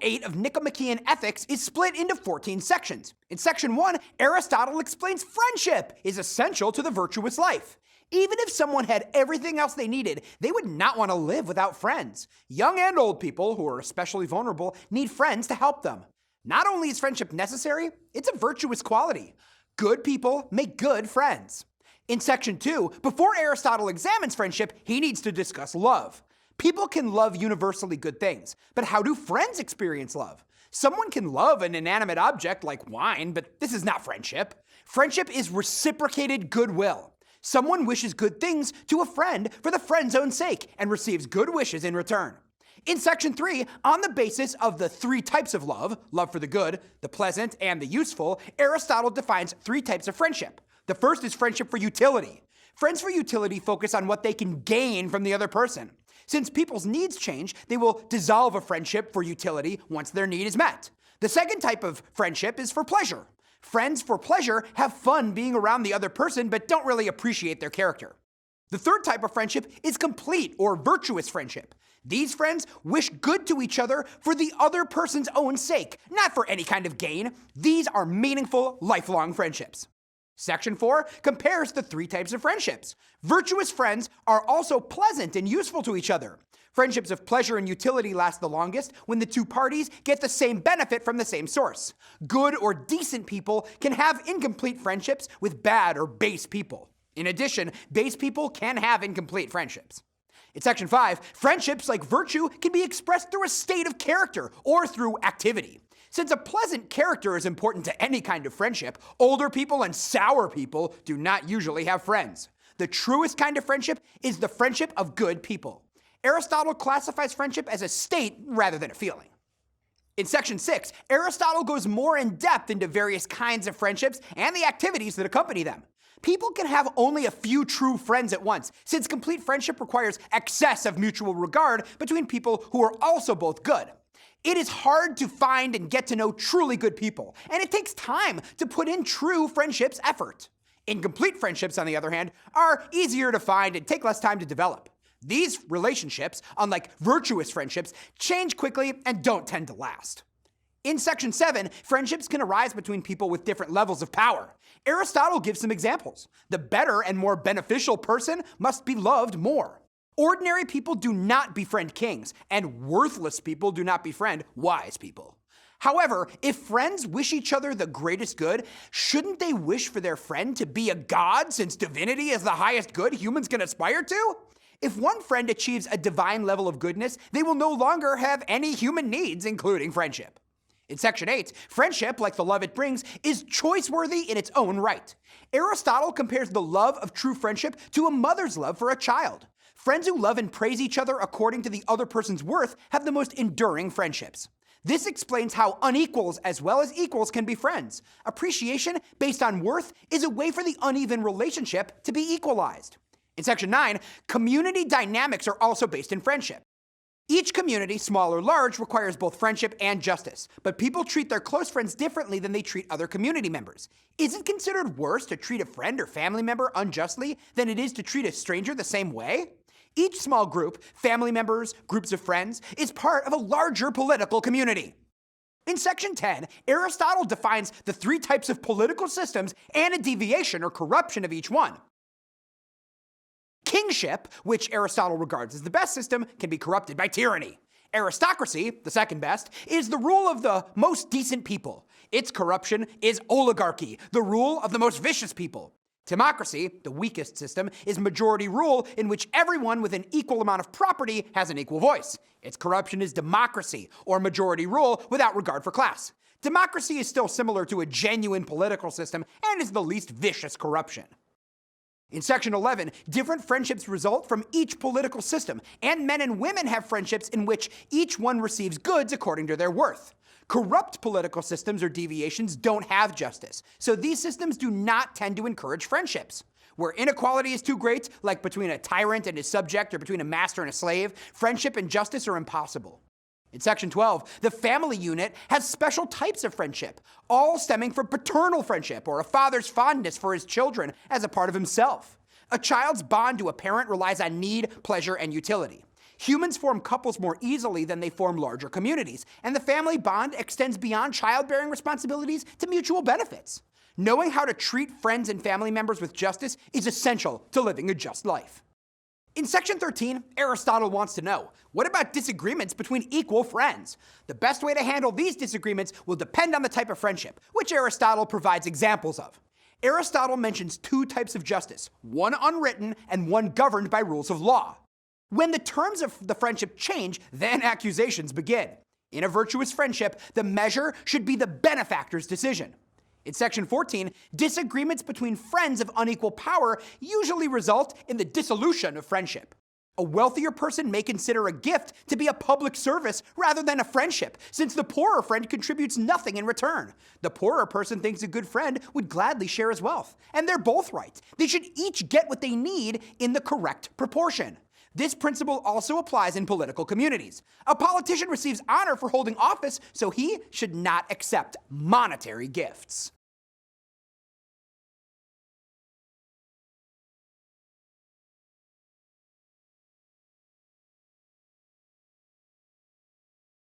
8 of Nicomachean Ethics is split into 14 sections. In section 1, Aristotle explains friendship is essential to the virtuous life. Even if someone had everything else they needed, they would not want to live without friends. Young and old people, who are especially vulnerable, need friends to help them. Not only is friendship necessary, it's a virtuous quality. Good people make good friends. In section 2, before Aristotle examines friendship, he needs to discuss love. People can love universally good things, but how do friends experience love? Someone can love an inanimate object like wine, but this is not friendship. Friendship is reciprocated goodwill. Someone wishes good things to a friend for the friend's own sake and receives good wishes in return. In section 3, on the basis of the 3 types of love for the good, the pleasant, and the useful, Aristotle defines 3 types of friendship. The first is friendship for utility. Friends for utility focus on what they can gain from the other person. Since people's needs change, they will dissolve a friendship for utility once their need is met. The second type of friendship is for pleasure. Friends for pleasure have fun being around the other person but don't really appreciate their character. The third type of friendship is complete or virtuous friendship. These friends wish good to each other for the other person's own sake, not for any kind of gain. These are meaningful, lifelong friendships. Section 4 compares the 3 types of friendships. Virtuous friends are also pleasant and useful to each other. Friendships of pleasure and utility last the longest when the 2 parties get the same benefit from the same source. Good or decent people can have incomplete friendships with bad or base people. In addition, base people can have incomplete friendships. In section 5, friendships like virtue can be expressed through a state of character or through activity. Since a pleasant character is important to any kind of friendship, older people and sour people do not usually have friends. The truest kind of friendship is the friendship of good people. Aristotle classifies friendship as a state rather than a feeling. In section 6, Aristotle goes more in depth into various kinds of friendships and the activities that accompany them. People can have only a few true friends at once, since complete friendship requires excess of mutual regard between people who are also both good. It is hard to find and get to know truly good people, and it takes time to put in true friendships effort. Incomplete friendships, on the other hand, are easier to find and take less time to develop. These relationships, unlike virtuous friendships, change quickly and don't tend to last. In section 7, friendships can arise between people with different levels of power. Aristotle gives some examples. The better and more beneficial person must be loved more. Ordinary people do not befriend kings, and worthless people do not befriend wise people. However, if friends wish each other the greatest good, shouldn't they wish for their friend to be a god, since divinity is the highest good humans can aspire to? If one friend achieves a divine level of goodness, they will no longer have any human needs, including friendship. In section 8, friendship, like the love it brings, is choice-worthy in its own right. Aristotle compares the love of true friendship to a mother's love for a child. Friends who love and praise each other according to the other person's worth have the most enduring friendships. This explains how unequals as well as equals can be friends. Appreciation based on worth is a way for the uneven relationship to be equalized. In section 9, community dynamics are also based in friendship. Each community, small or large, requires both friendship and justice, but people treat their close friends differently than they treat other community members. Is it considered worse to treat a friend or family member unjustly than it is to treat a stranger the same way? Each small group, family members, groups of friends, is part of a larger political community. In section 10, Aristotle defines the 3 types of political systems and a deviation or corruption of each one. Kingship, which Aristotle regards as the best system, can be corrupted by tyranny. Aristocracy, the second best, is the rule of the most decent people. Its corruption is oligarchy, the rule of the most vicious people. Democracy, the weakest system, is majority rule in which everyone with an equal amount of property has an equal voice. Its corruption is democracy, or majority rule without regard for class. Democracy is still similar to a genuine political system and is the least vicious corruption. In section 11, different friendships result from each political system, and men and women have friendships in which each one receives goods according to their worth. Corrupt political systems or deviations don't have justice, so these systems do not tend to encourage friendships. Where inequality is too great, like between a tyrant and his subject or between a master and a slave, friendship and justice are impossible. In section 12, the family unit has special types of friendship, all stemming from paternal friendship or a father's fondness for his children as a part of himself. A child's bond to a parent relies on need, pleasure, and utility. Humans form couples more easily than they form larger communities, and the family bond extends beyond childbearing responsibilities to mutual benefits. Knowing how to treat friends and family members with justice is essential to living a just life. In section 13, Aristotle wants to know, what about disagreements between equal friends? The best way to handle these disagreements will depend on the type of friendship, which Aristotle provides examples of. Aristotle mentions two types of justice, one unwritten and one governed by rules of law. When the terms of the friendship change, then accusations begin. In a virtuous friendship, the measure should be the benefactor's decision. In section 14, disagreements between friends of unequal power usually result in the dissolution of friendship. A wealthier person may consider a gift to be a public service rather than a friendship, since the poorer friend contributes nothing in return. The poorer person thinks a good friend would gladly share his wealth, and they're both right. They should each get what they need in the correct proportion. This principle also applies in political communities. A politician receives honor for holding office, so he should not accept monetary gifts.